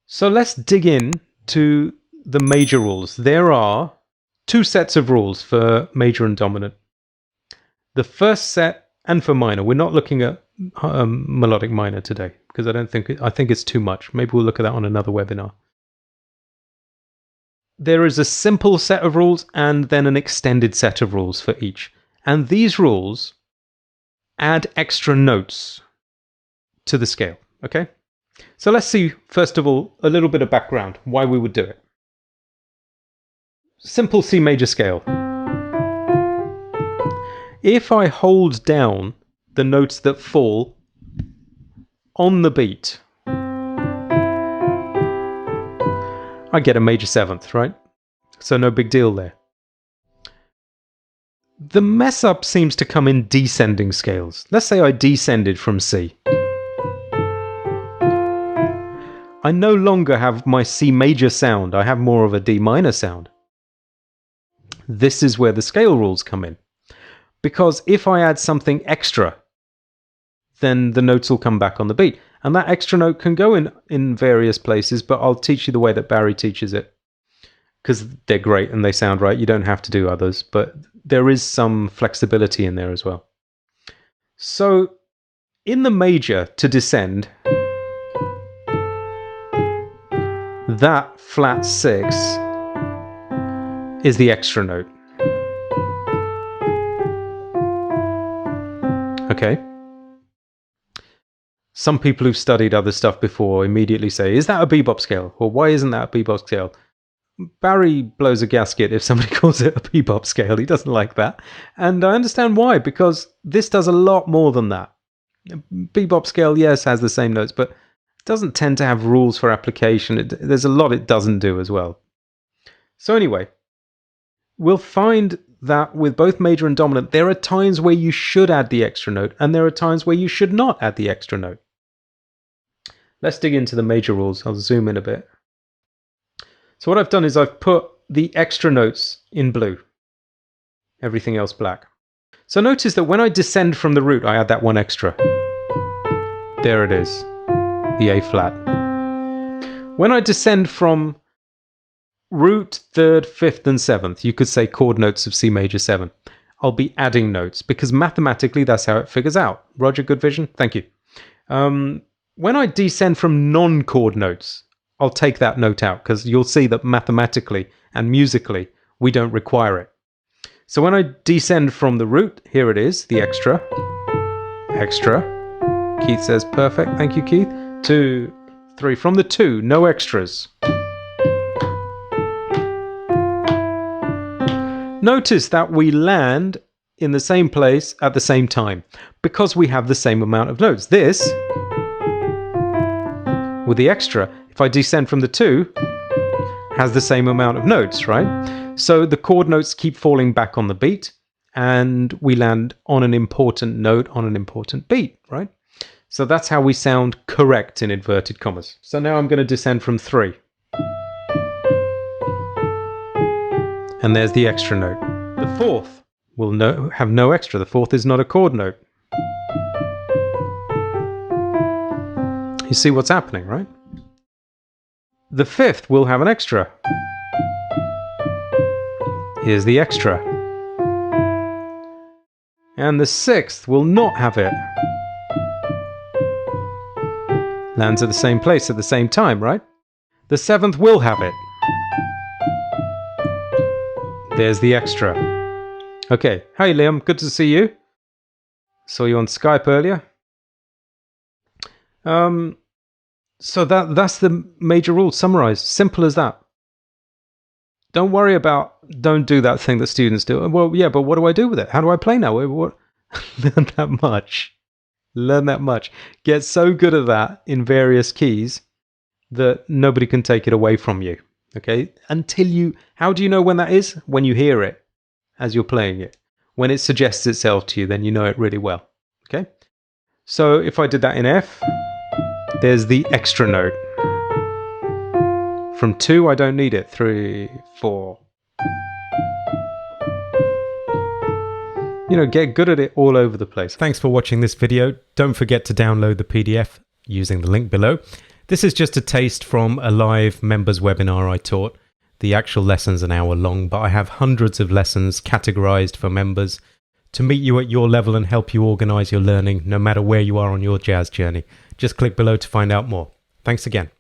So let's dig in to the major rules. There are two sets of rules for major and dominant. The first set, and for minor, we're not looking at melodic minor today because I think it's too much. Maybe we'll look at that on another webinar. There is a simple set of rules and then an extended set of rules for each. And these rules add extra notes to the scale, okay? So let's see, first of all, a little bit of background, why we would do it. Simple C major scale. If I hold down the notes that fall on the beat, I get a major seventh, right? So no big deal there. The mess up seems to come in descending scales. Let's say I descended from C. I no longer have my C major sound, I have more of a D minor sound. This is where the scale rules come in. Because if I add something extra, then the notes will come back on the beat. And that extra note can go in various places, but I'll teach you the way that Barry teaches it. Because they're great and they sound right. You don't have to do others, but there is some flexibility in there as well. So in the major to descend, that flat 6 is the extra note. Okay. Some people who've studied other stuff before immediately say, is that a bebop scale? Or why isn't that a bebop scale? Barry blows a gasket if somebody calls it a bebop scale. He doesn't like that. And I understand why, because this does a lot more than that. Bebop scale, yes, has the same notes, but it doesn't tend to have rules for application. There's a lot it doesn't do as well. So anyway, we'll find that with both major and dominant, there are times where you should add the extra note, and there are times where you should not add the extra note. Let's dig into the major rules. I'll zoom in a bit. So what I've done is I've put the extra notes in blue, everything else black. So notice that when I descend from the root, I add that one extra. There it is, the A flat. When I descend from root, third, fifth, and seventh, you could say chord notes of C major 7. I'll be adding notes because mathematically that's how it figures out. Roger, good vision. Thank you. When I descend from non-chord notes, I'll take that note out because you'll see that mathematically and musically we don't require it. So when I descend from the root, here it is, the extra. Keith says perfect. Thank you, Keith. 2, 3. From the 2, no extras. Notice that we land in the same place at the same time because we have the same amount of notes. This, with the extra, if I descend from the 2, has the same amount of notes, right? So the chord notes keep falling back on the beat and we land on an important note on an important beat, right? So that's how we sound correct in inverted commas. So now I'm going to descend from 3. And there's the extra note. The 4th will have no extra. The 4th is not a chord note. You see what's happening, right? The 5th will have an extra. Here's the extra. And the 6th will not have it. Lands at the same place at the same time, right? The 7th will have it. There's the extra. Okay. Hey, Liam. Good to see you. Saw you on Skype earlier. So that's the major rule summarized. Simple as that. Don't worry about, don't do that thing that students do. Well, yeah, but what do I do with it? How do I play now? What? Learn that much. Learn that much. Get so good at that in various keys that nobody can take it away from you. Okay? How do you know when that is? When you hear it as you're playing it. When it suggests itself to you, then you know it really well. Okay? So if I did that in F, there's the extra note. From 2, I don't need it. 3, 4. Get good at it all over the place. Thanks for watching this video. Don't forget to download the PDF using the link below. This is just a taste from a live members webinar I taught. The actual lesson's an hour long, but I have hundreds of lessons categorized for members to meet you at your level and help you organize your learning no matter where you are on your jazz journey. Just click below to find out more. Thanks again.